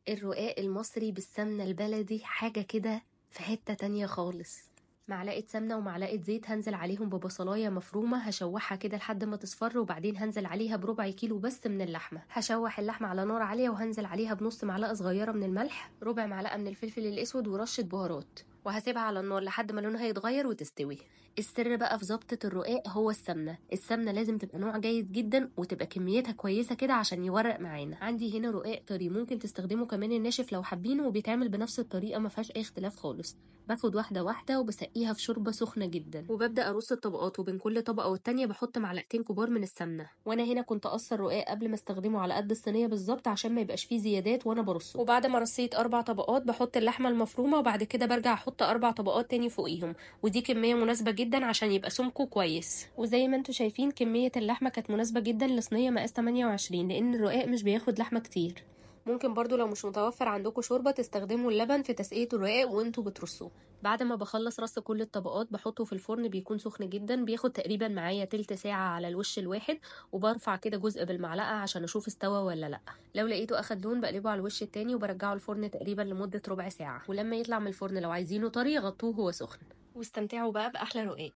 الرقاق المصري بالسمنة البلدي حاجة كده في حتة تانية خالص. معلقة سمنة ومعلقة زيت، هنزل عليهم ببصلاية مفرومة هشوحها كده لحد ما تصفر، وبعدين هنزل عليها بربع كيلو بس من اللحمة. هشوح اللحمة على نار عالية وهنزل عليها بنص معلقة صغيرة من الملح، ربع معلقة من الفلفل الأسود ورشة بهارات، وهسيبها على النار لحد ما لونها يتغير وتستوي. السر بقى في ظبطة الرقاق هو السمنة لازم تبقى نوع جيد جدا وتبقى كميتها كويسة كده عشان يورق معانا. عندي هنا رقاق طري، ممكن تستخدموا كمان الناشف لو حابينه، وبيتعمل بنفس الطريقة ما فيهاش اي اختلاف خالص. باخد واحدة واحدة وبسقيها في شوربة سخنة جدا، وببدأ أرص الطبقات، وبين كل طبقة والتانية بحط معلقتين كبار من السمنة. وانا هنا كنت اقصر الرقاق قبل ما استخدمه على قد الصينية بالظبط عشان ما يبقاش فيه زيادات وانا برصه. وبعد ما رصيت 4 طبقات بحط اللحمة المفرومة، وبعد كده برجع احط 4 طبقات تاني فوقيهم، ودي كمية مناسبة جدا عشان يبقى سمكه كويس. وزي ما انتوا شايفين كمية اللحمة كانت مناسبة جدا لصينية مقاس 28، لان الرقاق مش بياخد لحمة كتير. ممكن برضو لو مش متوفر عندكم شوربة تستخدموا اللبن في تسقية الرقاق وانتوا بترصوه. بعد ما بخلص رص كل الطبقات بحطه في الفرن، بيكون سخن جدا، بياخد تقريبا معايا تلت ساعة على الوش الواحد، وبرفع كده جزء بالمعلقة عشان اشوف استوى ولا لا. لو لقيته اخد لون بقلبه على الوش التاني وبرجعه الفرن تقريبا لمدة ربع ساعة، ولما يطلع من الفرن لو عايزينه طري غطوه وهو سخن. واستمتعوا بقى بأحلى رقاق.